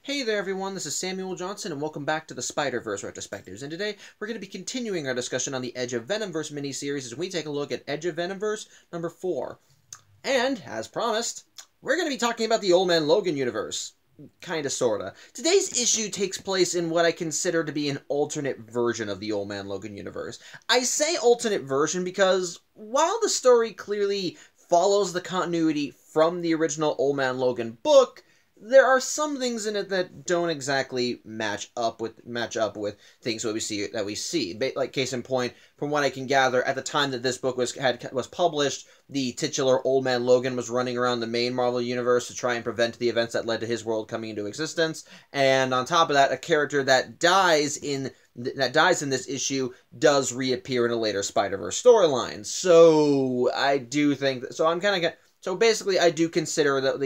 Hey there everyone, this is Samuel Johnson and welcome back to the Spider-Verse Retrospectives, and today we're going to be continuing our discussion on the Edge of Venomverse miniseries as we take a look at Edge of Venomverse number 4. And, as promised, we're going to be talking about the Old Man Logan universe. Kinda, sorta. Today's issue takes place in what I consider to be an alternate version of the Old Man Logan universe. I say alternate version because, while the story clearly follows the continuity from the original Old Man Logan book, there are some things in it that don't exactly match up with things that we see. Like case in point, from what I can gather, at the time that this book was published, the titular Old Man Logan was running around the main Marvel universe to try and prevent the events that led to his world coming into existence. And on top of that, a character that dies in this issue does reappear in a later Spider-Verse storyline. So I do think that, so basically I do consider that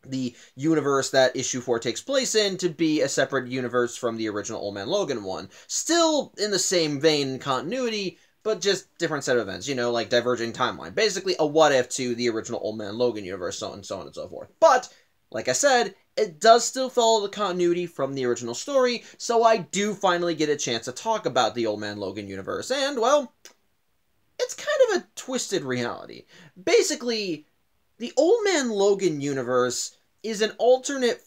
the universe that issue 4 takes place in to be a separate universe from the original Old Man Logan one. Still in the same vein and continuity, but just different set of events, you know, like diverging timeline. Basically a what-if to the original Old Man Logan universe, so on and so forth. But, like I said, it does still follow the continuity from the original story, so I do finally get a chance to talk about the Old Man Logan universe, and, well, it's kind of a twisted reality. Basically, the Old Man Logan universe is an alternate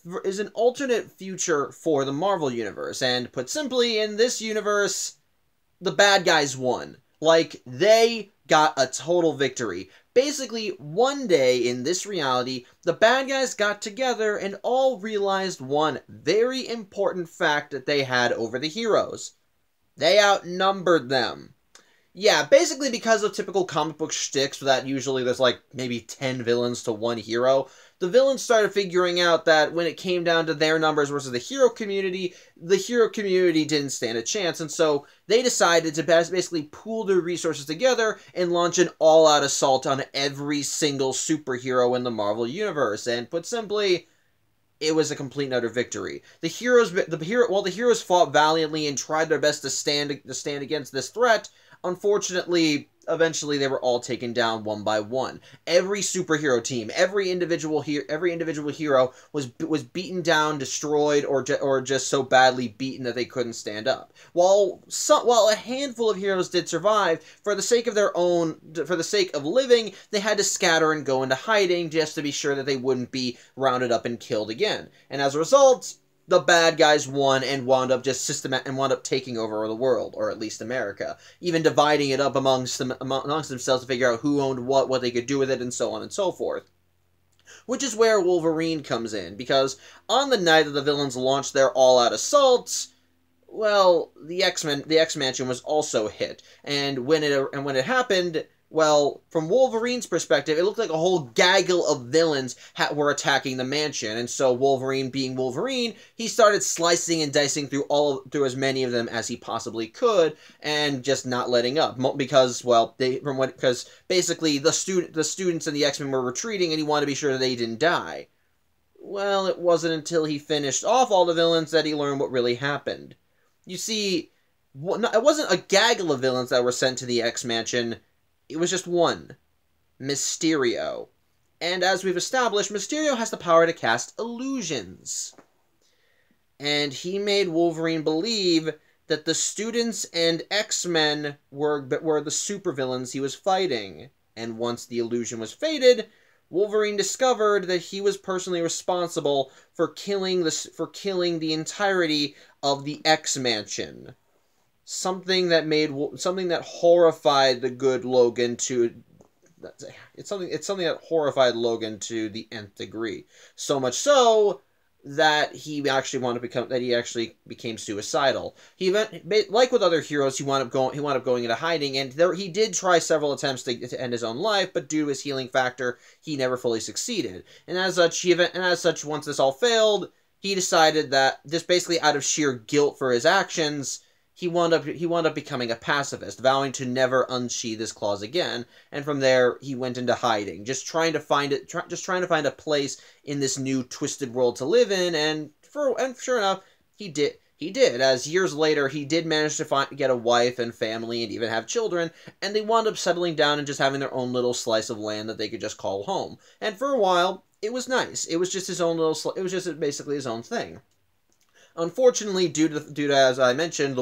future for the Marvel universe, and put simply, in this universe, the bad guys won. Like, they got a total victory. Basically, one day in this reality, the bad guys got together and all realized one very important fact that they had over the heroes. They outnumbered them. Yeah, basically because of typical comic book shticks that usually there's like maybe 10 villains to one hero, the villains started figuring out that when it came down to their numbers versus the hero community didn't stand a chance, and so they decided to basically pool their resources together and launch an all-out assault on every single superhero in the Marvel Universe, and put simply, it was a complete and utter victory. While the heroes fought valiantly and tried their best to stand against this threat, unfortunately, eventually they were all taken down one by one. Every superhero team, every individual hero was beaten down, destroyed, or just so badly beaten that they couldn't stand up. While a handful of heroes did survive, for the sake of living, they had to scatter and go into hiding just to be sure that they wouldn't be rounded up and killed again. And as a result, the bad guys won and wound up taking over the world, or at least America, even dividing it up amongst themselves to figure out who owned what they could do with it, and so on and so forth. Which is where Wolverine comes in, because on the night that the villains launched their all-out assaults, well, the X-Mansion was also hit, and when it happened, well, from Wolverine's perspective, it looked like a whole gaggle of villains were attacking the mansion, and so Wolverine, being Wolverine, he started slicing and dicing through as many of them as he possibly could, and just not letting up, because basically the students and the X-Men were retreating, and he wanted to be sure that they didn't die. Well, it wasn't until he finished off all the villains that he learned what really happened. You see, it wasn't a gaggle of villains that were sent to the X-Mansion. It was just one. Mysterio. And as we've established, Mysterio has the power to cast illusions. And he made Wolverine believe that the students and X-Men were the supervillains he was fighting. And once the illusion was faded, Wolverine discovered that he was personally responsible for killing the entirety of the X-Mansion. Something that horrified the good Logan to horrified Logan to the nth degree. So much so that he actually became suicidal. Like with other heroes, he wound up going into hiding, and he did try several attempts to end his own life, but due to his healing factor, he never fully succeeded. And as such, once this all failed, he decided that, just basically out of sheer guilt for his actions, he wound up becoming a pacifist, vowing to never unsheathe his claws again, and from there he went into hiding, just trying to find a place in this new twisted world to live in, and sure enough, he did. As years later, he did manage to get a wife and family and even have children, and they wound up settling down and just having their own little slice of land that they could just call home. And for a while, it was nice. It was just his own little. It was just basically his own thing. Unfortunately, due to as I mentioned,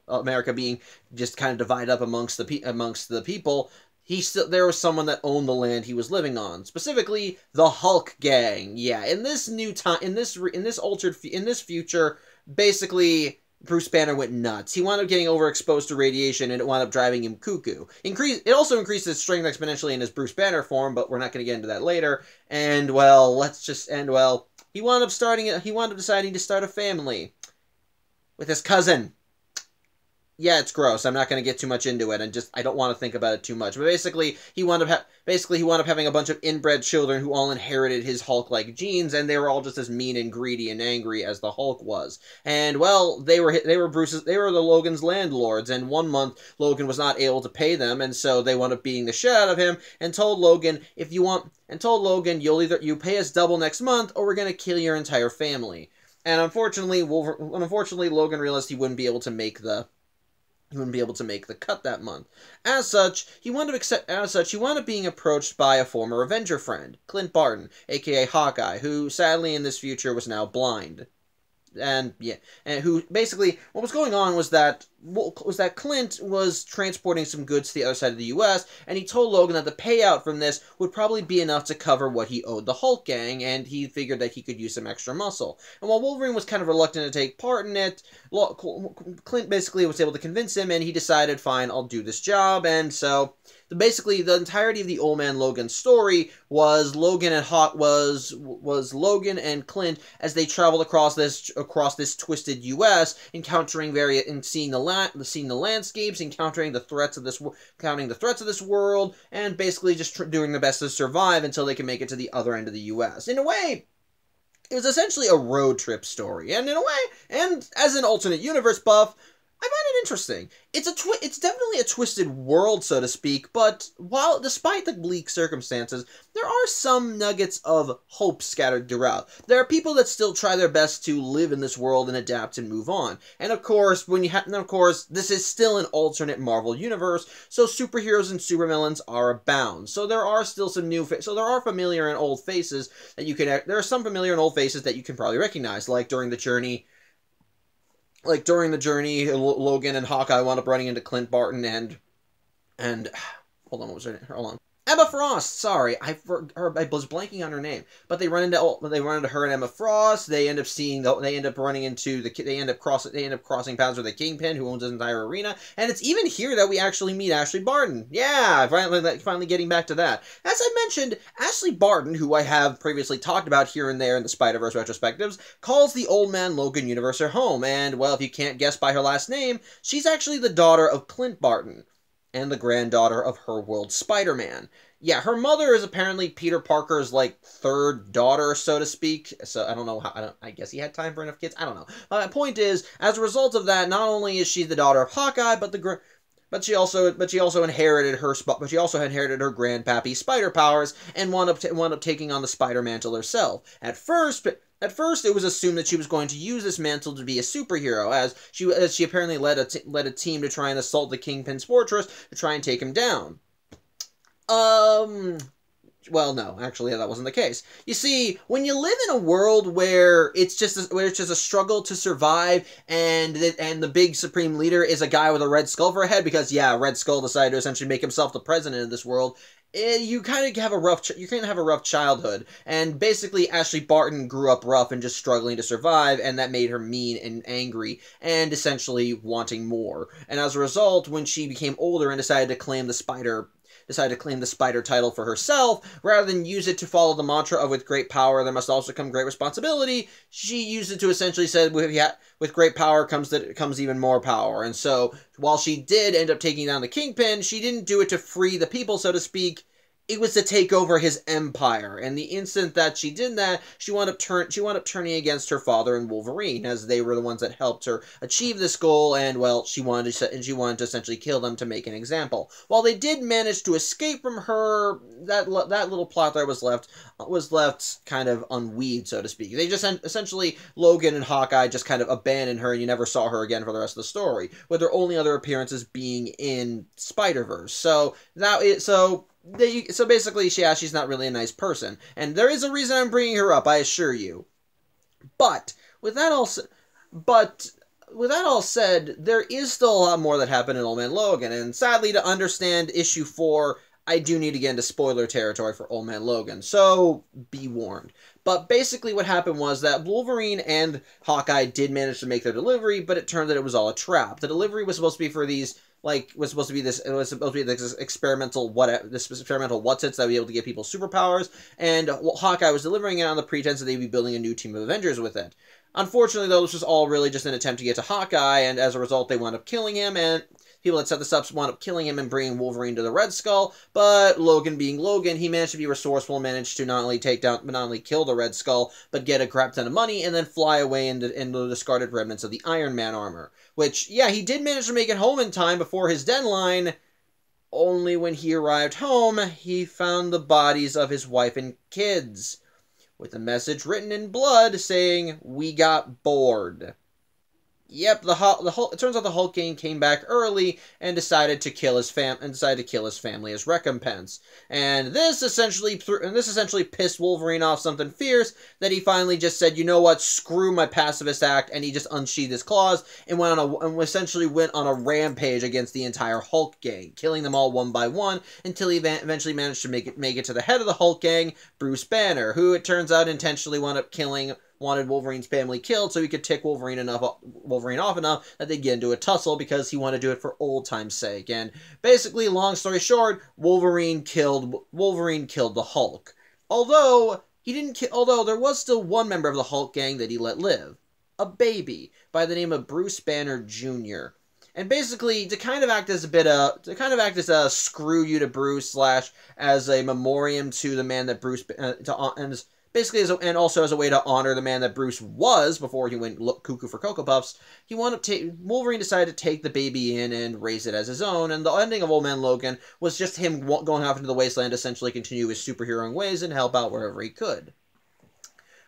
America being just kind of divided up amongst the people, there was someone that owned the land he was living on, specifically the Hulk gang. Yeah, in this new time, in this future, basically Bruce Banner went nuts. He wound up getting overexposed to radiation, and it wound up driving him cuckoo. It also increased his strength exponentially in his Bruce Banner form, but we're not going to get into that later. And well, he wound up deciding to start a family with his cousin. Yeah, it's gross. I'm not going to get too much into it, and I don't want to think about it too much. But basically, he wound up having a bunch of inbred children who all inherited his Hulk-like genes, and they were all just as mean and greedy and angry as the Hulk was. And well, they were the Logan's landlords. And one month, Logan was not able to pay them, and so they wound up beating the shit out of him and told Logan, you pay us double next month, or we're going to kill your entire family. And unfortunately, Logan realized he wouldn't be able to make the cut that month. As such, he wound up being approached by a former Avenger friend, Clint Barton, aka Hawkeye, who sadly in this future was now blind. And who basically, what was going on was that Clint was transporting some goods to the other side of the U.S., and he told Logan that the payout from this would probably be enough to cover what he owed the Hulk gang, and he figured that he could use some extra muscle. And while Wolverine was kind of reluctant to take part in it, Clint basically was able to convince him, and he decided, fine, I'll do this job. And so basically the entirety of the Old Man Logan story was Logan and Clint as they traveled across this twisted U.S., seeing the landscapes, encountering the threats of this world, and basically just doing their best to survive until they can make it to the other end of the U.S. In a way, it was essentially a road trip story, and as an alternate universe buff, I find it interesting. It's definitely a twisted world, so to speak, but despite the bleak circumstances, there are some nuggets of hope scattered throughout. There are people that still try their best to live in this world and adapt and move on. And of course, this is still an alternate Marvel universe, so superheroes and supervillains are abound. So there are still some there are familiar and old faces that you can probably recognize, like during the journey, Logan and Hawkeye wound up running into Clint Barton and hold on, what was her name? Hold on. Emma Frost. Sorry, I was blanking on her name. But they run into her and Emma Frost. They end up crossing paths with the Kingpin, who owns his entire arena. And it's even here that we actually meet Ashley Barton. Yeah, finally getting back to that. As I mentioned, Ashley Barton, who I have previously talked about here and there in the Spider-Verse retrospectives, calls the Old Man Logan universe her home. And well, if you can't guess by her last name, she's actually the daughter of Clint Barton and the granddaughter of her world Spider-Man. Yeah, her mother is apparently Peter Parker's, third daughter, so to speak. So, I don't know I guess he had time for enough kids? I don't know. My point is, as a result of that, not only is she the daughter of Hawkeye, but she also inherited her grandpappy spider powers and wound up taking on the Spider Mantle herself. At first, it was assumed that she was going to use this mantle to be a superhero, as she apparently led a team to try and assault the Kingpin's fortress to try and take him down. Well, no, actually, that wasn't the case. You see, when you live in a world where it's just a struggle to survive, and the big supreme leader is a guy with a red skull for a head, because Red Skull decided to essentially make himself the president of this world, you kind of have a rough childhood. And basically, Ashley Barton grew up rough and just struggling to survive, and that made her mean and angry and essentially wanting more. And as a result, when she became older and decided to claim the Spider title for herself, rather than use it to follow the mantra of with great power there must also come great responsibility, she used it to essentially say with great power comes even more power. And so while she did end up taking down the Kingpin, she didn't do it to free the people, so to speak. It was to take over his empire, and the instant that she did that, she wound up turning against her father and Wolverine, as they were the ones that helped her achieve this goal. And well, she wanted to essentially kill them to make an example. While they did manage to escape from her, that little plot that was left kind of unweaved, so to speak. They just essentially, Logan and Hawkeye just kind of abandoned her, and you never saw her again for the rest of the story, with their only other appearances being in Spider-Verse. So basically, she's not really a nice person. And there is a reason I'm bringing her up, I assure you. But, with that all said, there is still a lot more that happened in Old Man Logan, and sadly, to understand issue 4, I do need to get into spoiler territory for Old Man Logan, so be warned. But basically what happened was that Wolverine and Hawkeye did manage to make their delivery, but it turned out it was all a trap. The delivery was supposed to be for these, this experimental what's-its that would be able to give people superpowers, and Hawkeye was delivering it on the pretense that they'd be building a new team of Avengers with it. Unfortunately, though, this was all really just an attempt to get to Hawkeye, and as a result, they wound up killing him, and people that set this up wound up killing him and bringing Wolverine to the Red Skull, but Logan being Logan, he managed to be resourceful and managed to not only kill the Red Skull, but get a crap ton of money, and then fly away into the discarded remnants of the Iron Man armor. Which, yeah, he did manage to make it home in time before his deadline, only when he arrived home, he found the bodies of his wife and kids, with a message written in blood saying, "We got bored." Yep, it turns out the Hulk gang came back early and decided to kill his family as recompense. And this essentially pissed Wolverine off something fierce that he finally just said, "You know what? Screw my pacifist act," and he just unsheathed his claws and essentially went on a rampage against the entire Hulk gang, killing them all one by one until he eventually managed to make it to the head of the Hulk gang, Bruce Banner, who it turns out intentionally wanted Wolverine's family killed so he could tick Wolverine off enough that they'd get into a tussle because he wanted to do it for old time's sake. And basically, long story short, Wolverine killed the Hulk. Although there was still one member of the Hulk gang that he let live, a baby by the name of Bruce Banner Jr. And basically, to kind of act as a screw you to Bruce / as a memoriam to the man that Bruce and also as a way to honor the man that Bruce was before he went cuckoo for Cocoa Puffs, Wolverine decided to take the baby in and raise it as his own, and the ending of Old Man Logan was just him going off into the wasteland to essentially continue his superheroing ways and help out wherever he could.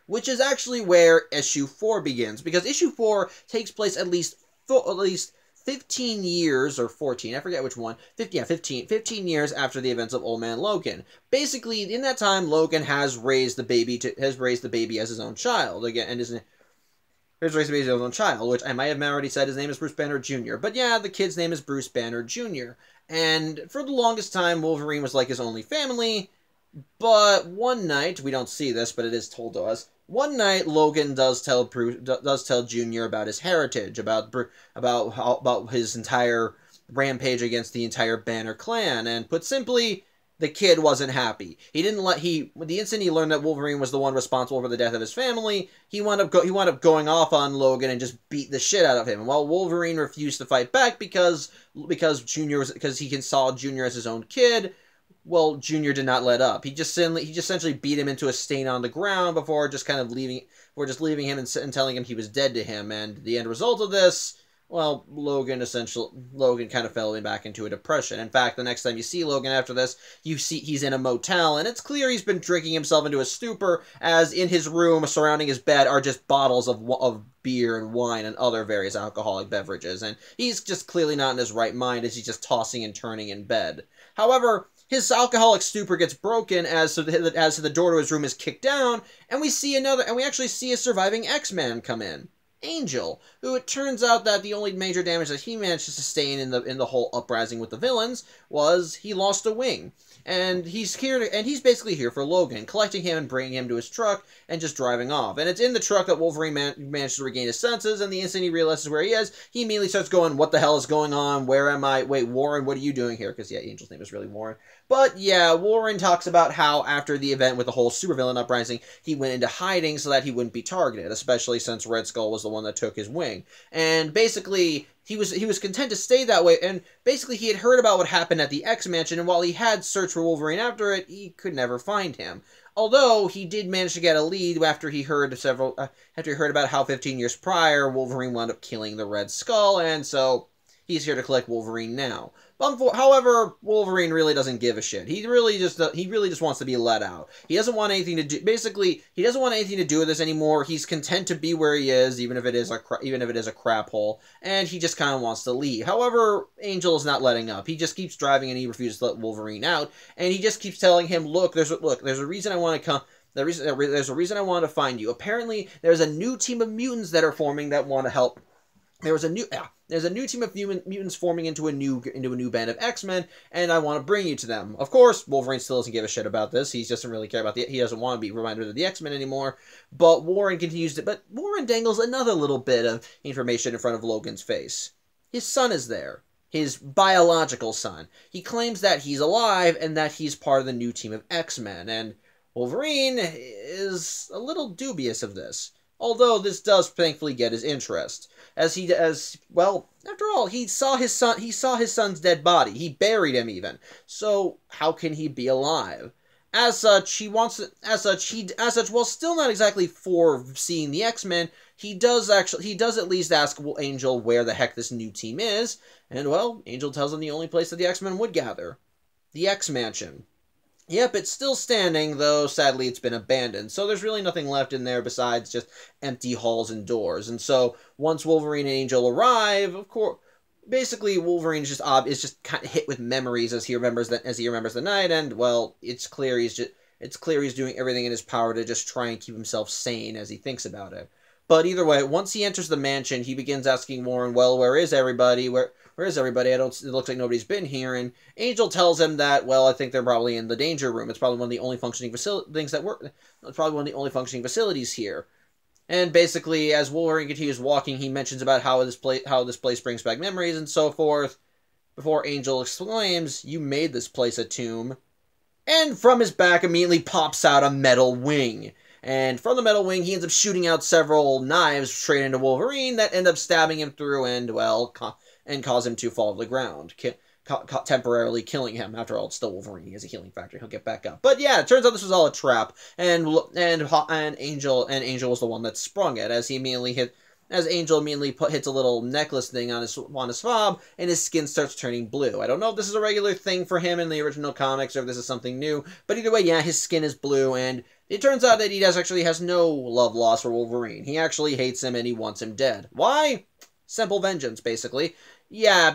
Which is actually where issue 4 begins, because issue 4 takes place at least 15 years, or 14, I forget which one, 15 years after the events of Old Man Logan. Basically, in that time, Logan has raised the baby as his own child, which I might have already said his name is Bruce Banner Jr., but yeah, the kid's name is Bruce Banner Jr., and for the longest time, Wolverine was like his only family, but one night, we don't see this, but it is told to us, one night, Logan does tell Junior about his heritage, about his entire rampage against the entire Banner clan, and put simply, the kid wasn't happy. The instant he learned that Wolverine was the one responsible for the death of his family, he wound up going off on Logan and just beat the shit out of him. And while Wolverine refused to fight back because he saw Junior as his own kid, well, Junior did not let up. He just essentially beat him into a stain on the ground before just leaving him and telling him he was dead to him. And the end result of this, well, Logan kind of fell back into a depression. In fact, the next time you see Logan after this, you see he's in a motel, and it's clear he's been drinking himself into a stupor, as in his room surrounding his bed are just bottles of beer and wine and other various alcoholic beverages, and he's just clearly not in his right mind as he's just tossing and turning in bed. However, his alcoholic stupor gets broken as the door to his room is kicked down, and we actually see a surviving X-Man come in, Angel, who it turns out that the only major damage that he managed to sustain in the whole uprising with the villains was he lost a wing. And he's basically here for Logan, collecting him and bringing him to his truck and just driving off. And it's in the truck that Wolverine managed to regain his senses, and the instant he realizes where he is, he immediately starts going, "What the hell is going on? Where am I? Wait, Warren, what are you doing here?" Because, yeah, Angel's name is really Warren. But, yeah, Warren talks about how after the event with the whole supervillain uprising, he went into hiding so that he wouldn't be targeted, especially since Red Skull was the one that took his wing. And basically, he was content to stay that way, and basically he had heard about what happened at the X-Mansion, and while he had searched for Wolverine after it, he could never find him. Although, he did manage to get a lead after he heard about how 15 years prior, Wolverine wound up killing the Red Skull, and so he's here to collect Wolverine now. However, Wolverine really doesn't give a shit. He really just wants to be let out. He doesn't want anything to do. Basically, he doesn't want anything to do with this anymore. He's content to be where he is, even if it is a crap hole, and he just kind of wants to leave. However, Angel is not letting up. He just keeps driving, and he refuses to let Wolverine out. And he just keeps telling him, "Look, there's a reason I want to come." There's a reason I want to find you. Apparently, there's a new team of mutants that are forming that want to help. There's a new team of mutants forming into a new band of X-Men, and I want to bring you to them. Of course, Wolverine still doesn't give a shit about this. He doesn't really care about he doesn't want to be reminded of the X-Men anymore. But Warren dangles another little bit of information in front of Logan's face. His son is there. His biological son. He claims that he's alive and that he's part of the new team of X-Men, and Wolverine is a little dubious of this. Although this does thankfully get his interest. After all, he saw his son's dead body. He buried him even. So how can he be alive? While still not exactly for seeing the X-Men, he does at least ask Angel where the heck this new team is, and well, Angel tells him the only place that the X-Men would gather. The X-Mansion. Yep, it's still standing, though sadly it's been abandoned, so there's really nothing left in there besides just empty halls and doors. And so, once Wolverine and Angel arrive, of course, basically Wolverine is just kind of hit with memories as he remembers the night, and well, it's clear he's doing everything in his power to just try and keep himself sane as he thinks about it. But either way, once he enters the mansion, he begins asking Warren, well, where is everybody? Where is everybody? It looks like nobody's been here. And Angel tells him that, well, I think they're probably in the danger room. It's probably one of the only functioning facilities here. And basically, as Wolverine continues walking, he mentions about how this place brings back memories and so forth. Before Angel exclaims, "You made this place a tomb." And from his back immediately pops out a metal wing. And from the metal wing, he ends up shooting out several knives straight into Wolverine that end up stabbing him through and, well, and cause him to fall to the ground, temporarily killing him. After all, it's still Wolverine. He has a healing factor. He'll get back up. But yeah, it turns out this was all a trap, and Angel was the one that sprung it, as Angel immediately hits a little necklace thing on his fob, and his skin starts turning blue. I don't know if this is a regular thing for him in the original comics, or if this is something new, but either way, yeah, his skin is blue, and it turns out that he actually has no love lost for Wolverine. He actually hates him, and he wants him dead. Why? Simple vengeance, basically. Yeah,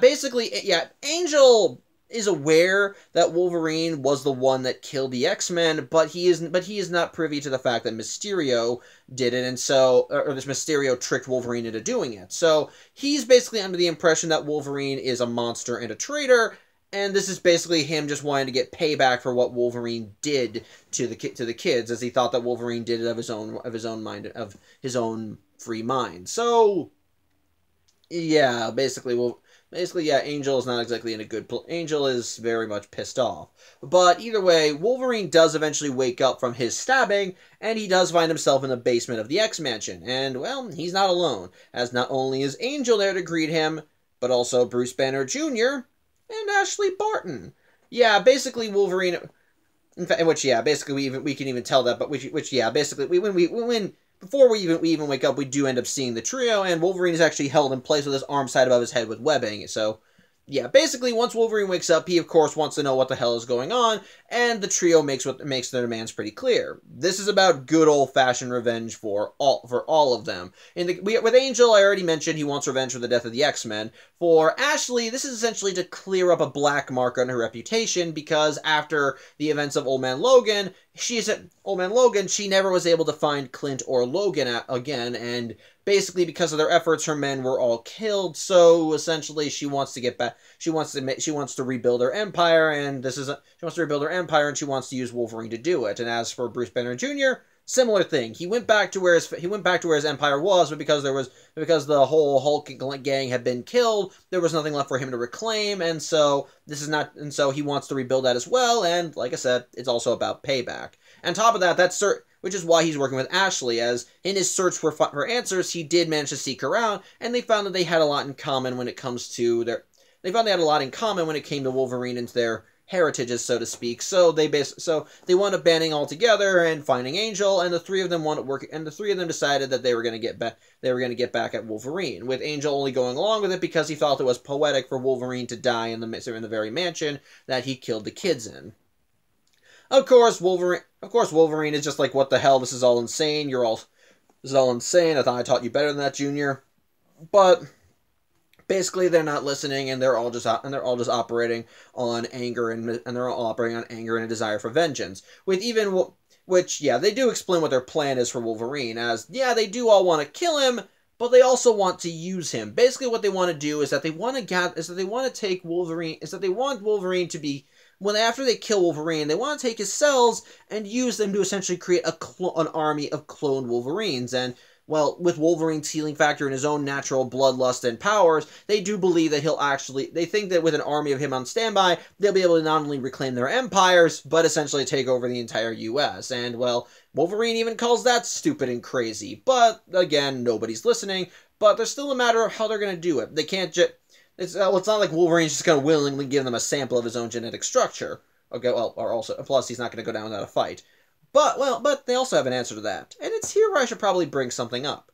Angel is aware that Wolverine was the one that killed the X-Men, but he is not privy to the fact that Mysterio did it, and so, or this Mysterio tricked Wolverine into doing it. So he's basically under the impression that Wolverine is a monster and a traitor, and this is basically him just wanting to get payback for what Wolverine did to the kids, as he thought that Wolverine did it of his own free mind. So yeah, basically, Angel is not exactly in a good place. Angel is very much pissed off. But either way, Wolverine does eventually wake up from his stabbing, and he does find himself in the basement of the X-Mansion. And, well, he's not alone, as not only is Angel there to greet him, but also Bruce Banner Jr. and Ashley Barton. Yeah, basically Wolverine. In fact, we can even tell that, but before we even wake up, we do end up seeing the trio, and Wolverine is actually held in place with his arm side above his head with webbing. So, yeah, basically, once Wolverine wakes up, he, of course, wants to know what the hell is going on, and the trio makes their demands pretty clear. This is about good old-fashioned revenge for all of them. With Angel, I already mentioned he wants revenge for the death of the X-Men. For Ashley, this is essentially to clear up a black mark on her reputation, because after the events of Old Man Logan, she never was able to find Clint or Logan again, and basically because of their efforts, her men were all killed. So essentially, she wants to get back. She wants to rebuild her empire, and she wants to rebuild her empire, and she wants to use Wolverine to do it. And as for Bruce Banner Jr., similar thing. He went back to where his empire was, but because the whole Hulk gang had been killed, there was nothing left for him to reclaim, and so he wants to rebuild that as well. And like I said, it's also about payback. On top of that, which is why he's working with Ashley, as in his search for answers, he did manage to seek her out, and they found that they had a lot in common when it came to Wolverine and their heritages, so to speak. So they wound up banding all together and finding Angel, and the three of them wanted work, and the three of them decided that they were going to get back. They were going to get back at Wolverine, with Angel only going along with it because he thought it was poetic for Wolverine to die in the very mansion that he killed the kids in. Of course, Wolverine is just like, what the hell? This is all insane. This is all insane. I thought I taught you better than that, Junior. But basically, they're not listening, and they're all just operating on anger, and they're all operating on anger and a desire for vengeance. They do explain what their plan is for Wolverine, as they do all want to kill him, but they also want to use him. Basically, what they want to do is that they want Wolverine to be. After they kill Wolverine, they want to take his cells and use them to essentially create an army of cloned Wolverines. And, well, with Wolverine's healing factor and his own natural bloodlust and powers, they do believe that they think that with an army of him on standby, they'll be able to not only reclaim their empires, but essentially take over the entire U.S. And, well, Wolverine even calls that stupid and crazy. But, again, nobody's listening. But there's still a matter of how they're going to do it. They can't just... It's not like Wolverine's just going to willingly give them a sample of his own genetic structure. Okay, well, plus he's not going to go down without a fight. But they also have an answer to that. And it's here where I should probably bring something up.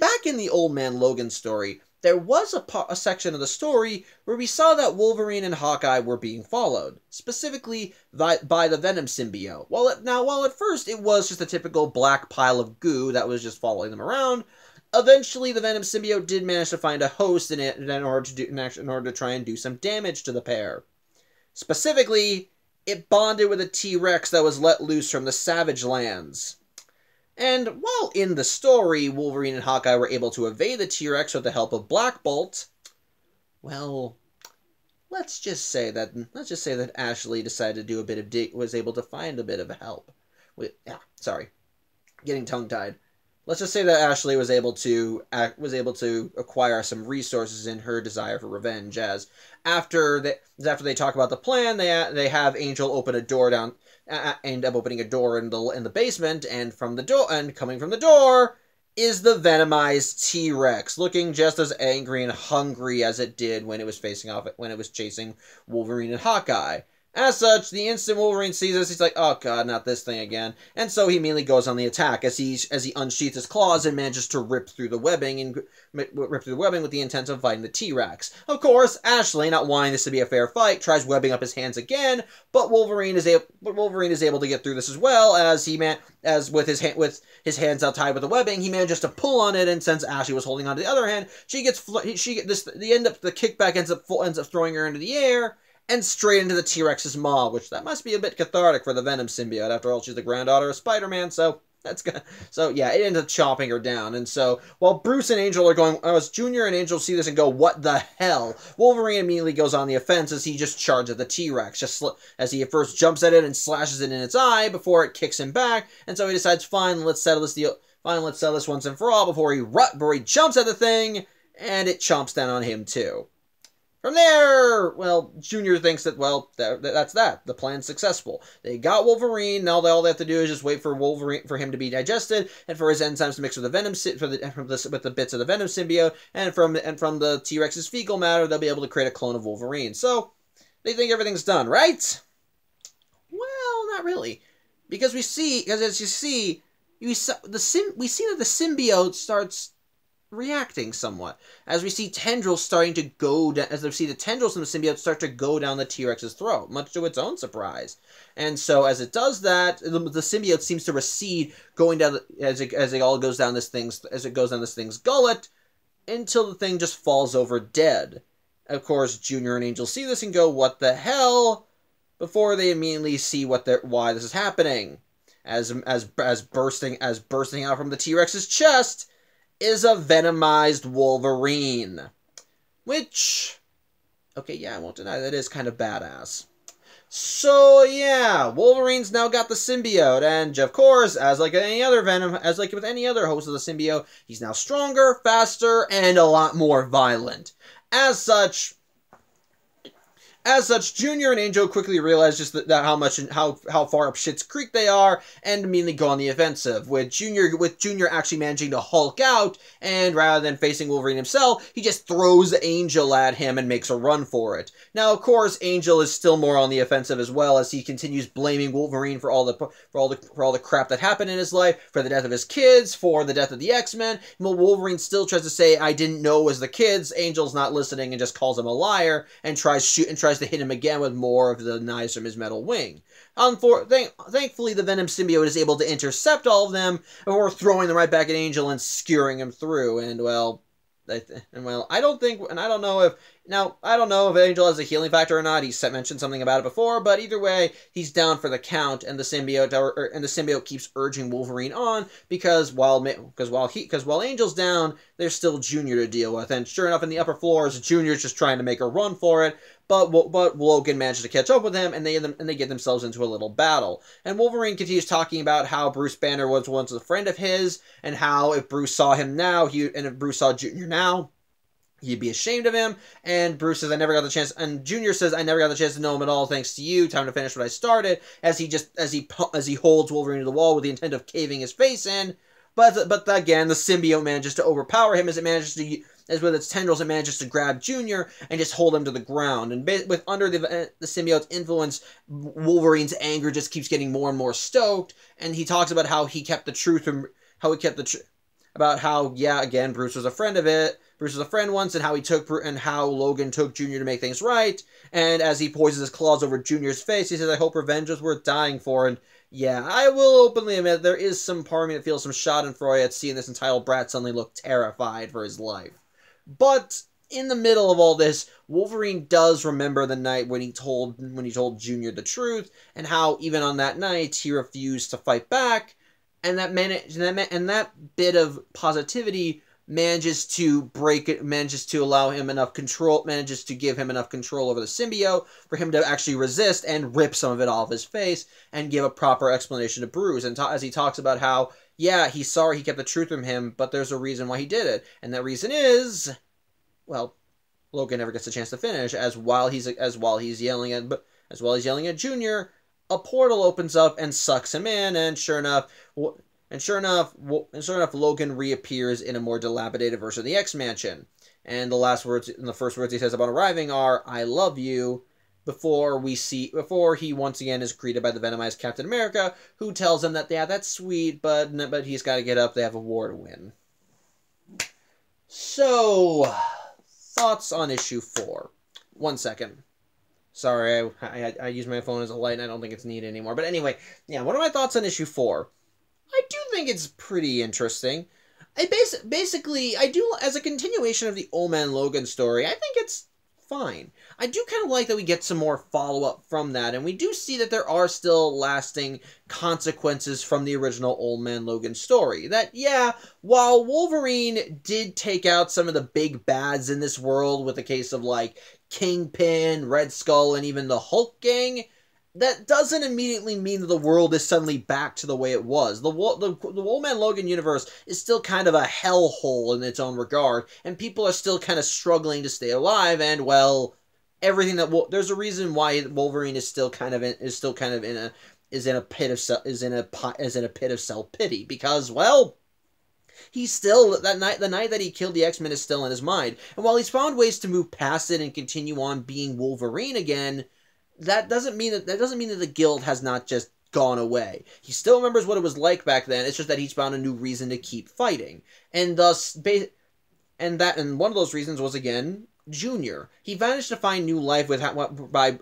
Back in the Old Man Logan story, there was a section of the story where we saw that Wolverine and Hawkeye were being followed, specifically by the Venom symbiote. While at first it was just a typical black pile of goo that was just following them around, eventually, the Venom symbiote did manage to find a host in it in order to try and do some damage to the pair. Specifically, it bonded with a T-Rex that was let loose from the Savage Lands. And while in the story, Wolverine and Hawkeye were able to evade the T-Rex with the help of Black Bolt, well, let's just say that Ashley decided to do was able to find a bit of help. Getting tongue-tied. Let's just say that Ashley was able to acquire some resources in her desire for revenge. As after they talk about the plan, they have Angel open a door end up opening a door in the basement, and coming from the door is the Venomized T-Rex, looking just as angry and hungry as it did when it was chasing Wolverine and Hawkeye. As such, the instant Wolverine sees this, he's like, oh god, not this thing again. And so he immediately goes on the attack as he unsheaths his claws and manages to rip through the webbing with the intent of fighting the T-Rex. Of course, Ashley, not wanting this to be a fair fight, tries webbing up his hands again, but Wolverine is able to get through this as well, as with his hands out tied with the webbing, he manages to pull on it, and since Ashley was holding on to the other hand, the kickback ends up throwing her into the air, and straight into the T-Rex's maw, which that must be a bit cathartic for the Venom symbiote. After all, she's the granddaughter of Spider-Man, so that's good. So yeah, it ends up chopping her down. And so while Bruce and Angel are going, as Junior and Angel see this and go, what the hell? Wolverine immediately goes on the offense as he just charges at the T-Rex, as he at first jumps at it and slashes it in its eye before it kicks him back. And so he decides, fine, let's settle this once and for all before he jumps at the thing, and it chomps down on him too. From there, well, Junior thinks that, well, that's that. The plan's successful. They got Wolverine. Now all they have to do is just wait for him to be digested, and for his enzymes to mix with the venom with the bits of the Venom symbiote, and from the T-Rex's fecal matter, they'll be able to create a clone of Wolverine. So they think everything's done, right? Well, not really, because as you see that the symbiote starts reacting somewhat, as we see tendrils starting to go down, as we see the tendrils in the symbiote start to go down the T-Rex's throat, much to its own surprise. And so as it does that, the symbiote seems to recede, going down as it goes down this thing's gullet, until the thing just falls over dead. Of course, Junior and Angel see this and go, what the hell? Before they immediately see why this is happening. As bursting out from the T-Rex's chest is a Venomized Wolverine. Which, okay, yeah, I won't deny that is kind of badass. So, yeah, Wolverine's now got the symbiote, and of course, as like with any other host of the symbiote, he's now stronger, faster, and a lot more violent. As such, As such, Junior and Angel quickly realize just that how far up Schitt's Creek they are, and immediately go on the offensive. With Junior actually managing to Hulk out, and rather than facing Wolverine himself, he just throws Angel at him and makes a run for it. Now, of course, Angel is still more on the offensive as well, as he continues blaming Wolverine for all the crap that happened in his life, for the death of his kids, for the death of the X-Men. While Wolverine still tries to say, "I didn't know it was the kids," Angel's not listening and just calls him a liar and tries to hit him again with more of the knives from his metal wing. Thankfully, the Venom symbiote is able to intercept all of them before throwing them right back at Angel and skewering him through. And I don't know if Angel has a healing factor or not. He's mentioned something about it before, but either way, he's down for the count, and the symbiote keeps urging Wolverine on because while Angel's down, there's still Junior to deal with. And sure enough, in the upper floors, Junior's just trying to make a run for it. But Logan manages to catch up with him, and they get themselves into a little battle. And Wolverine continues talking about how Bruce Banner was once a friend of his, and how if Bruce saw him now, if Bruce saw Junior now, he'd be ashamed of him. And Bruce says, "I never got the chance." And Junior says, "I never got the chance to know him at all, thanks to you. Time to finish what I started." As he holds Wolverine to the wall with the intent of caving his face in. But again, the symbiote manages to overpower him as with its tendrils, it manages to grab Junior and just hold him to the ground. And under the symbiote's influence, Wolverine's anger just keeps getting more and more stoked. And he talks about how he kept the truth from about how, yeah, again, Bruce was a friend of it. Bruce was a friend once, and how Logan took Junior to make things right. And as he poises his claws over Junior's face, he says, "I hope revenge was worth dying for." And yeah, I will openly admit there is some part of me that feels some schadenfreude at seeing this entitled brat suddenly look terrified for his life. But in the middle of all this, Wolverine does remember the night when he told Junior the truth, and how even on that night he refused to fight back, and that bit of positivity manages to allow him enough control, manages to give him enough control over the symbiote for him to actually resist and rip some of it off his face and give a proper explanation to Bruce. And as he talks about how, yeah, he's sorry he kept the truth from him, but there's a reason why he did it. And that reason is, well, Logan never gets a chance to finish, as while he's yelling at Junior, a portal opens up and sucks him in, and sure enough, Logan reappears in a more dilapidated version of the X-Mansion. And the first words he says upon arriving are, "I love you," before he once again is greeted by the Venomized Captain America, who tells him that, yeah, that's sweet, but he's got to get up, they have a war to win. So, thoughts on issue 4. 1 second. Sorry, I use my phone as a light and I don't think it's needed anymore. But anyway, yeah, what are my thoughts on issue 4? I do think it's pretty interesting. Basically, I do, as a continuation of the Old Man Logan story, I think it's fine. I do kind of like that we get some more follow-up from that, and we do see that there are still lasting consequences from the original Old Man Logan story. That, yeah, while Wolverine did take out some of the big bads in this world with the case of, like, Kingpin, Red Skull, and even the Hulk gang, that doesn't immediately mean that the world is suddenly back to the way it was. The Old Man Logan universe is still kind of a hellhole in its own regard, and people are still kind of struggling to stay alive. And well, there's a reason why Wolverine is in a pit of self-pity, because, well, he's still, the night that he killed the X-Men is still in his mind. And while he's found ways to move past it and continue on being Wolverine again, that doesn't mean that the guilt has not just gone away. He still remembers what it was like back then. It's just that he's found a new reason to keep fighting. And thus, and one of those reasons was, again, Junior. He managed to find new life by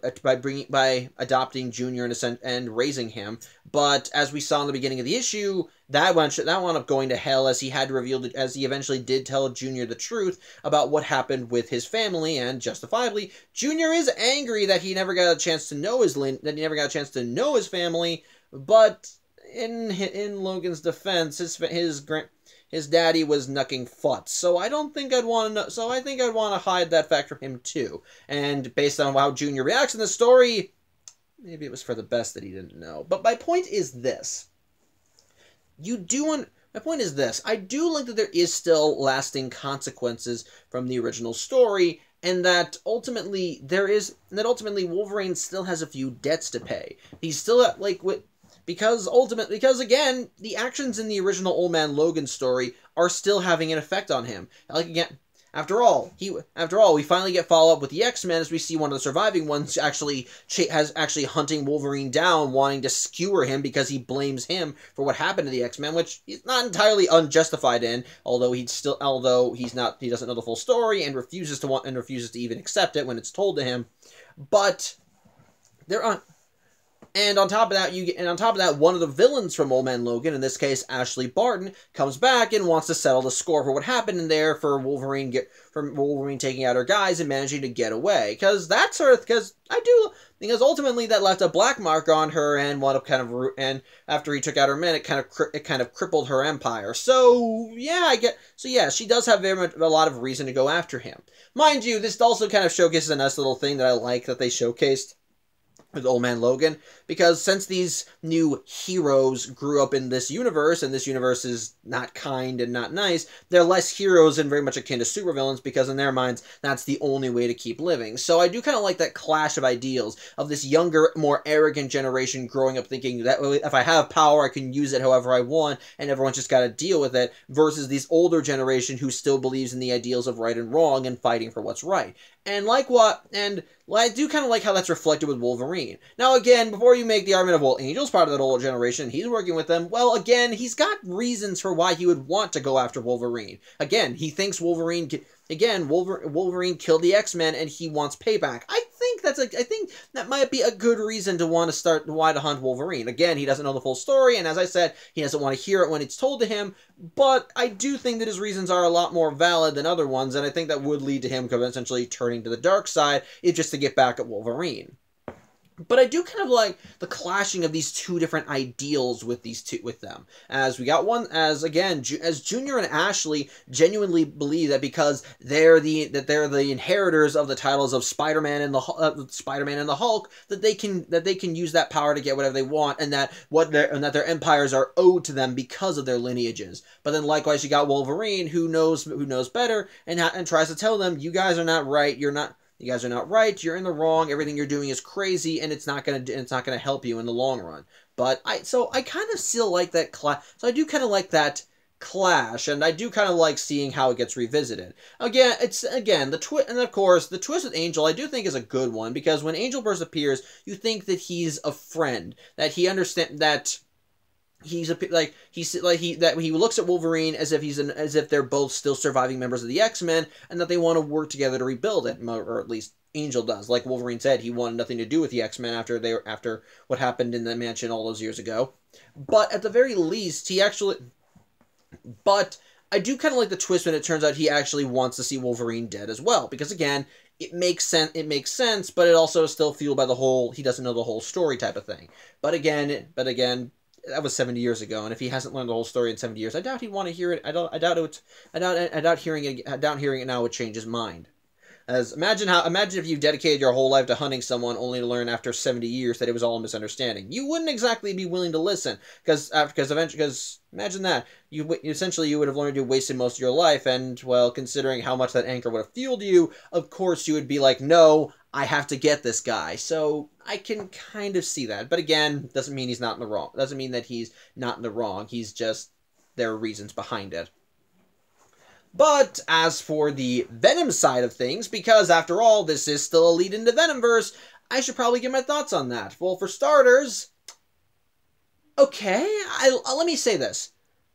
adopting Junior and raising him. But as we saw in the beginning of the issue, that wound up going to hell, as he eventually did tell Junior the truth about what happened with his family, and justifiably, Junior is angry that he never got a chance to know his family. But in Logan's defense, his daddy was knucking futz, so I think I'd want to hide that fact from him too. And based on how Junior reacts in the story, maybe it was for the best that he didn't know. But my point is this. I do like that there is still lasting consequences from the original story, and that ultimately Wolverine still has a few debts to pay. He's still at, like, because again, the actions in the original Old Man Logan story are still having an effect on him. Like, again, after all, we finally get follow up with the X-Men as we see one of the surviving ones actually hunting Wolverine down, wanting to skewer him because he blames him for what happened to the X-Men, which he's not entirely unjustified in, although he doesn't know the full story and refuses to even accept it when it's told to him. But there are. And on top of that, one of the villains from Old Man Logan, in this case Ashley Barton, comes back and wants to settle the score for what happened in there for Wolverine taking out her guys and managing to get away. Because ultimately that left a black mark on her and after he took out her men, it kind of crippled her empire. So yeah, she does have very much a lot of reason to go after him. Mind you, this also kind of showcases a nice little thing that I like that they showcased with Old Man Logan, because since these new heroes grew up in this universe, and this universe is not kind and not nice, they're less heroes and very much akin to supervillains, because in their minds, that's the only way to keep living. So I do kind of like that clash of ideals of this younger, more arrogant generation growing up thinking that if I have power, I can use it however I want, and everyone's just got to deal with it, versus this older generation who still believes in the ideals of right and wrong and fighting for what's right. And I do kind of like how that's reflected with Wolverine. Now, again, before you make the argument of, well, Angel's part of that older generation, he's working with them, well, again, he's got reasons for why he would want to go after Wolverine. Again, he thinks Wolverine killed the X-Men and he wants payback. I think that might be a good reason to want to start why to hunt Wolverine. Again, he doesn't know the full story, and as I said, he doesn't want to hear it when it's told to him, but I do think that his reasons are a lot more valid than other ones, and I think that would lead to him essentially turning to the dark side, just to get back at Wolverine. But I do kind of like the clashing of these two different ideals with them. As Junior and Ashley genuinely believe that because they're the inheritors of the titles of Spider-Man and the Hulk, that they can use that power to get whatever they want, and that their empires are owed to them because of their lineages. But then likewise, you got Wolverine who knows better and tries to tell them, you guys are not right. You guys are not right. You're in the wrong. Everything you're doing is crazy, and it's not gonna help you in the long run. But I kind of still like that clash. So I do kind of like that clash, and I do kind of like seeing how it gets revisited. The twist with Angel I do think is a good one, because when Angel first appears, you think that he's a friend, that he understands that. He looks at Wolverine as if they're both still surviving members of the X-Men, and that they want to work together to rebuild it, or at least Angel does. Like Wolverine said, he wanted nothing to do with the X-Men after what happened in the mansion all those years ago. But at the very least, But I do kind of like the twist when it turns out he actually wants to see Wolverine dead as well, because again, it makes sense, but it also is still fueled by the whole he doesn't know the whole story type of thing. But again, that was 70 years ago, and if he hasn't learned the whole story in 70 years, I doubt he'd want to hear it. I doubt hearing it now would change his mind. Imagine if you dedicated your whole life to hunting someone only to learn after 70 years that it was all a misunderstanding. You wouldn't exactly be willing to listen, because imagine that you would have learned you wasted most of your life, and well, considering how much that anchor would have fueled you, of course you would be like, no, I have to get this guy. So I can kind of see that, but again, doesn't mean he's not in the wrong. Doesn't mean that he's not in the wrong. He's just, there are reasons behind it. But as for the Venom side of things, because after all, this is still a lead into Venomverse, I should probably give my thoughts on that. Well, for starters, okay, let me say this.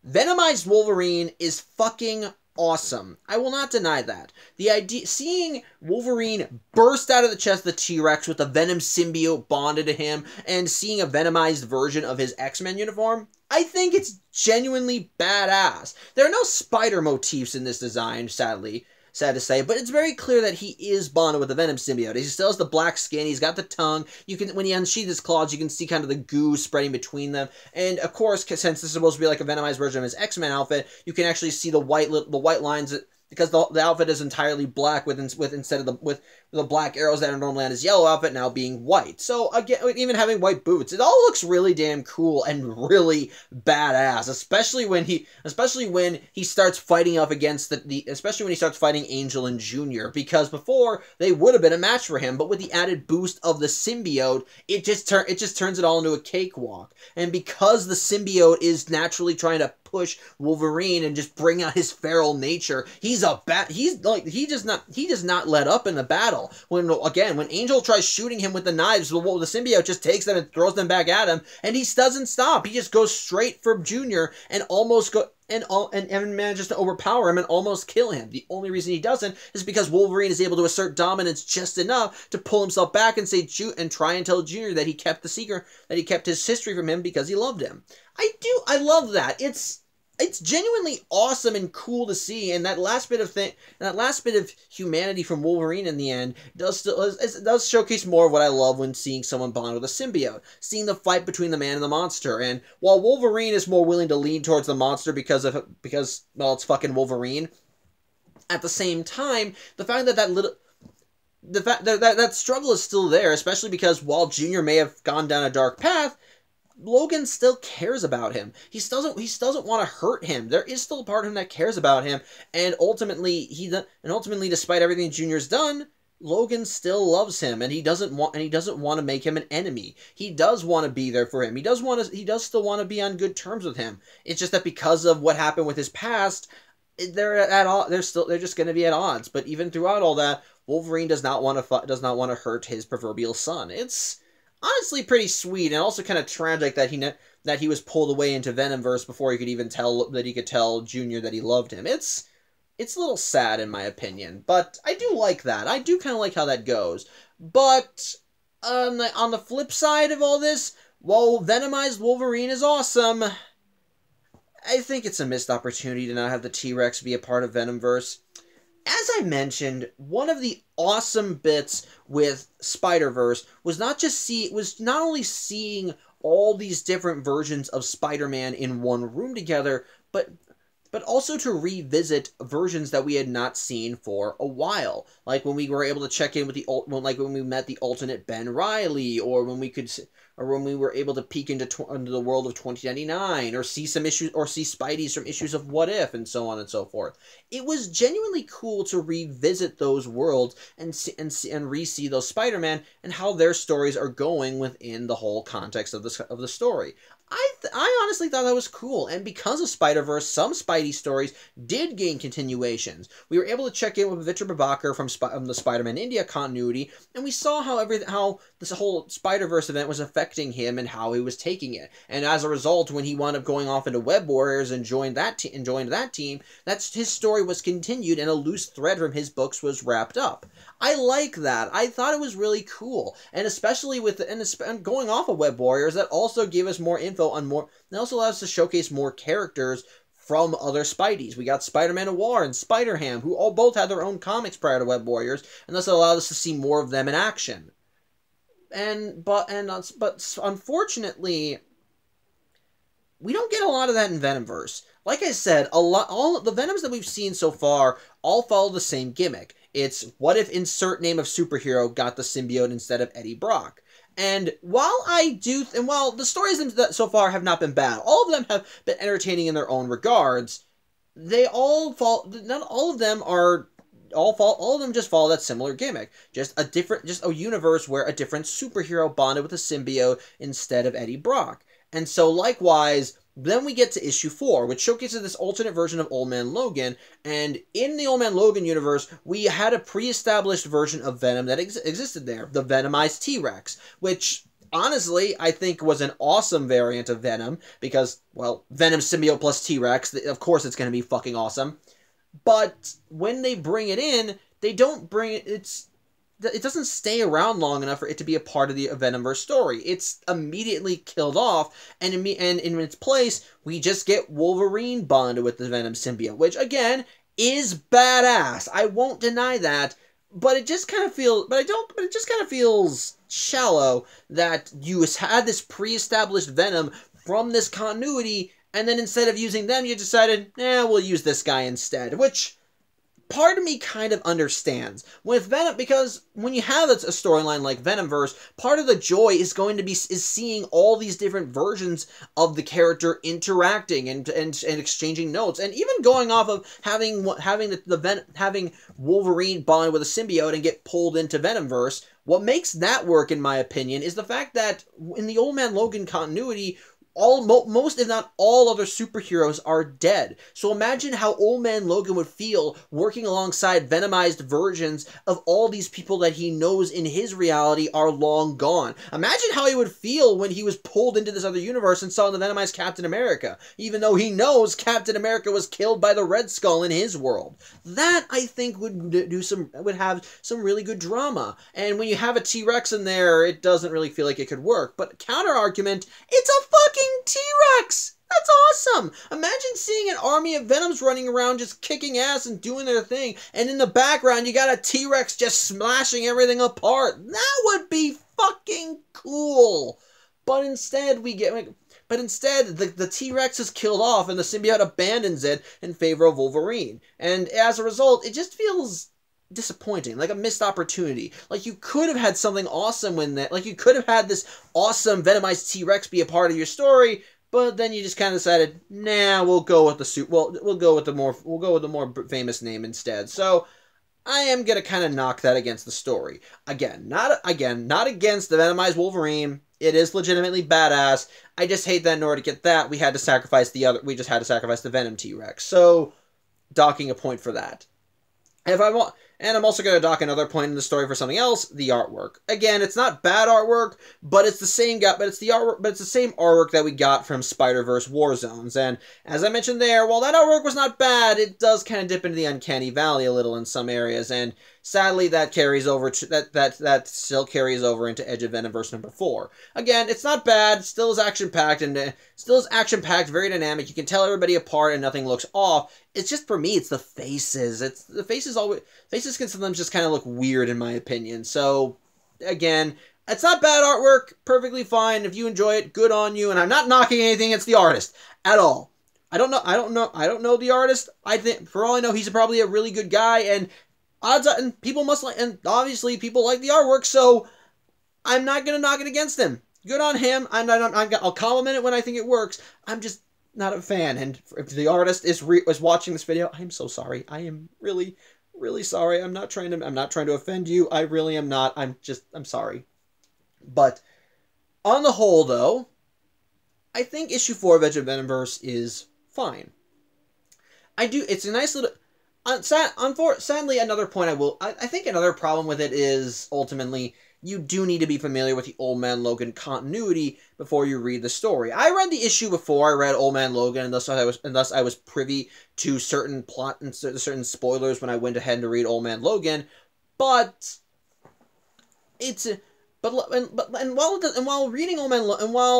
Venomized Wolverine is fucking awesome. I will not deny that. The idea, seeing Wolverine burst out of the chest of the T-Rex with a Venom symbiote bonded to him, and seeing a Venomized version of his X-Men uniform, I think it's genuinely badass. There are no spider motifs in this design, sadly. Sad to say, but it's very clear that he is bonded with the Venom symbiote. He still has the black skin, he's got the tongue. When he unsheathes his claws, you can see kind of the goo spreading between them. And of course, since this is supposed to be like a Venomized version of his X-Men outfit, you can actually see the white lines because the outfit is entirely black with instead of the black arrows that are normally on his yellow outfit now being white. So again, even having white boots, it all looks really damn cool and really badass, especially when he starts fighting up against especially when he starts fighting Angel and Junior, because before they would have been a match for him, but with the added boost of the symbiote, it just turns it all into a cakewalk. And because the symbiote is naturally trying to push Wolverine and just bring out his feral nature, he does not let up in the battle. When Angel tries shooting him with the knives, the symbiote just takes them and throws them back at him, and he doesn't stop. He just goes straight for Junior and and manages to overpower him and almost kill him. The only reason he doesn't is because Wolverine is able to assert dominance just enough to pull himself back and try and tell Junior that he kept the secret, that he kept his history from him because he loved him. I love that. It's genuinely awesome and cool to see, and that last bit of humanity from Wolverine in the end does showcase more of what I love when seeing someone bond with a symbiote, seeing the fight between the man and the monster. And while Wolverine is more willing to lean towards the monster because it's fucking Wolverine, at the same time, the fact that struggle is still there, especially because while Junior may have gone down a dark path, Logan still cares about him. He doesn't want to hurt him. There is still a part of him that cares about him, and ultimately, despite everything Junior's done, Logan still loves him, and he doesn't want to make him an enemy. He does want to be there for him. He does still want to be on good terms with him. It's just that because of what happened with his past, they're just going to be at odds. But even throughout all that, Wolverine does not want to hurt his proverbial son. It's honestly pretty sweet, and also kind of tragic that he was pulled away into Venomverse before he could tell Junior that he loved him. It's a little sad in my opinion, but I do like that. I do kind of like how that goes. But on the flip side of all this, while Venomized Wolverine is awesome, I think it's a missed opportunity to not have the T-Rex be a part of Venomverse. As I mentioned, one of the awesome bits with Spider-Verse was not only seeing all these different versions of Spider-Man in one room together, but also to revisit versions that we had not seen for a while. Like when we were able to check in with when we met the alternate Ben Reilly, or when we were able to peek into the world of 2099, or see some issues, or see Spidey's from issues of What If, and so on and so forth. It was genuinely cool to revisit those worlds and re-see those Spider-Man and how their stories are going within the whole context of the story. I honestly thought that was cool, and because of Spider-Verse, some Spidey stories did gain continuations. We were able to check in with Victor Babakar from the Spider-Man India continuity, and we saw how this whole Spider-Verse event was affecting him and how he was taking it. And as a result, when he wound up going off into Web Warriors and joined that team, his story was continued and a loose thread from his books was wrapped up. I like that. I thought it was really cool, and especially going off of Web Warriors, that also gave us more info on more. It also allows us to showcase more characters from other Spideys. We got Spider-Man Noir and Spider-Ham, who both had their own comics prior to Web Warriors, and thus it allowed us to see more of them in action. But unfortunately, we don't get a lot of that in Venomverse. Like I said, all the Venoms that we've seen so far all follow the same gimmick. It's what if insert name of superhero got the symbiote instead of Eddie Brock. And while the stories so far have not been bad, all of them have been entertaining in their own regards. All of them just follow that similar gimmick. Just a universe where a different superhero bonded with a symbiote instead of Eddie Brock. And so likewise, then we get to issue 4, which showcases this alternate version of Old Man Logan, and in the Old Man Logan universe, we had a pre-established version of Venom that existed there, the Venomized T-Rex, which, honestly, I think was an awesome variant of Venom, because, well, Venom symbiote plus T-Rex, of course it's going to be fucking awesome. But when they bring it in, they don't bring it, it doesn't stay around long enough for it to be a part of the Venomverse story. It's immediately killed off, and in its place, we just get Wolverine bonded with the Venom symbiote, which, again, is badass. I won't deny that, but it just kind of feels shallow that you had this pre-established Venom from this continuity, and then instead of using them, you decided, we'll use this guy instead, which part of me kind of understands with Venom, because when you have a storyline like Venomverse, part of the joy is going to be seeing all these different versions of the character interacting and exchanging notes, and even going off of having Wolverine bond with a symbiote and get pulled into Venomverse. What makes that work, in my opinion, is the fact that in the Old Man Logan continuity, most, if not all, other superheroes are dead. So imagine how Old Man Logan would feel working alongside Venomized versions of all these people that he knows in his reality are long gone. Imagine how he would feel when he was pulled into this other universe and saw the Venomized Captain America, even though he knows Captain America was killed by the Red Skull in his world. That, I think, would have some really good drama. And when you have a T-Rex in there, it doesn't really feel like it could work. But counter argument, it's a fucking T-Rex! That's awesome! Imagine seeing an army of Venoms running around just kicking ass and doing their thing, and in the background you got a T-Rex just smashing everything apart. That would be fucking cool! But instead the T-Rex is killed off and the symbiote abandons it in favor of Wolverine. And as a result, it just feels disappointing, like a missed opportunity. Like, you could have had something awesome when that, like, you could have had this awesome Venomized T-Rex be a part of your story, but then you just kind of decided, nah, we'll go with the more famous name instead. So I am gonna kind of knock that against the story. Not against the Venomized Wolverine. It is legitimately badass. I just hate that in order to get that, we just had to sacrifice the Venom T-Rex. So, docking a point for that. And I'm also going to dock another point in the story for something else, the artwork. Again, it's not bad artwork, but it's the same artwork that we got from Spider-Verse War Zones. And as I mentioned there, while that artwork was not bad, it does kind of dip into the uncanny valley a little in some areas, and sadly that still carries over into Edge of Venomverse number 4. Again, it's not bad, still is action-packed, very dynamic. You can tell everybody apart and nothing looks off. It's just, for me, it's the faces. Faces can sometimes just kind of look weird, in my opinion. So, again, it's not bad artwork. Perfectly fine. If you enjoy it, good on you. And I'm not knocking anything against the artist at all. I don't know the artist. I think, for all I know, he's probably a really good guy. And obviously people like the artwork. So, I'm not gonna knock it against him. Good on him. I'll compliment it when I think it works. I'm just not a fan. And if the artist is watching this video, I'm so sorry. I am really, really sorry. I'm not trying to offend you. I really am not. I'm sorry. But on the whole, though, I think issue 4 of Edge of Venomverse is fine. It's a nice little. Sadly, another point I think another problem with it is ultimately, you do need to be familiar with the Old Man Logan continuity before you read the story. I read the issue before I read Old Man Logan, and thus I was privy to certain plot and certain spoilers when I went ahead to read Old Man Logan. But while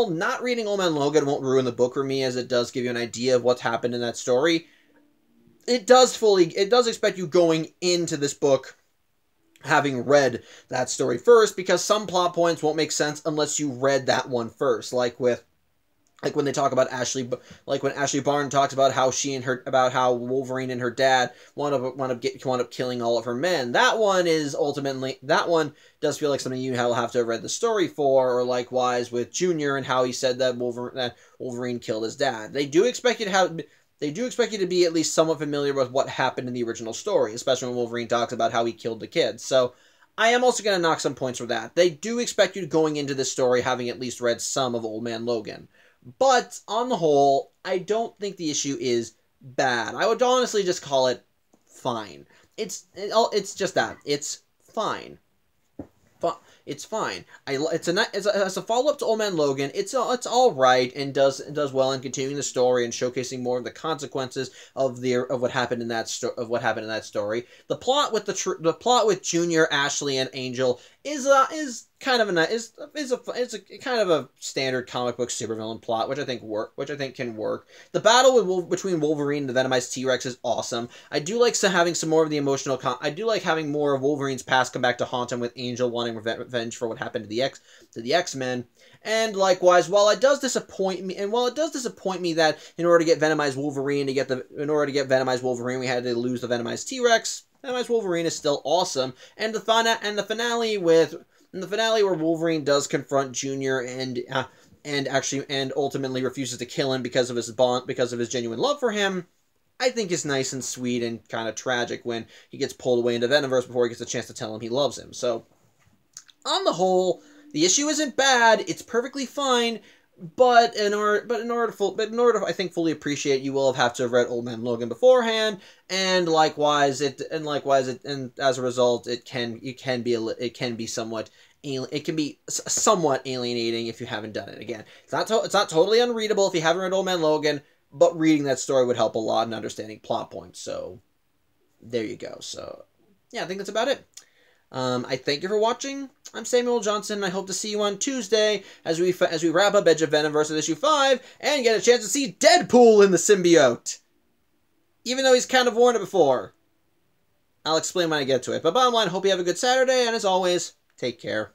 not reading Old Man Logan won't ruin the book for me, as it does give you an idea of what's happened in that story, it does expect you going into this book having read that story first, because some plot points won't make sense unless you read that one first. Like when they talk about Ashley, like when Ashley Barnes talks about how Wolverine and her dad wound up killing all of her men. That one does feel like something you have to have read the story for, or likewise with Junior and how he said that Wolverine killed his dad. They do expect you to be at least somewhat familiar with what happened in the original story, especially when Wolverine talks about how he killed the kids. So, I am also going to knock some points for that. They do expect you going into this story having at least read some of Old Man Logan. But, on the whole, I don't think the issue is bad. I would honestly just call it fine. It's just that. It's fine. It's fine. It's a follow-up to Old Man Logan. It's all right, and does well in continuing the story and showcasing more of the consequences of what happened in that story. The plot with Junior, Ashley, and Angel is kind of a is a kind of a standard comic book supervillain plot, which I think can work. The battle between Wolverine and the Venomized T-Rex is awesome. I do like having some more of the emotional. I do like having more of Wolverine's past come back to haunt him, with Angel wanting revenge for what happened to the X-Men. And likewise, while it does disappoint me that in order to get Venomized Wolverine we had to lose the Venomized T-Rex. Venomized Wolverine is still awesome, and the finale where Wolverine does confront Junior and ultimately refuses to kill him because of his genuine love for him, I think is nice and sweet and kind of tragic when he gets pulled away into Venomverse before he gets a chance to tell him he loves him. So, on the whole, the issue isn't bad. It's perfectly fine. But in order to I think fully appreciate, you will have to have read Old Man Logan beforehand, and as a result, it can be somewhat alienating if you haven't done it. Again, it's not totally unreadable if you haven't read Old Man Logan, but reading that story would help a lot in understanding plot points. So there you go. So yeah, I think that's about it. I thank you for watching. I'm Samuel Johnson, and I hope to see you on Tuesday as we wrap up Edge of Venomverse with issue 5 and get a chance to see Deadpool in the symbiote, even though he's kind of worn it before. I'll explain when I get to it. But bottom line, hope you have a good Saturday, and as always, take care.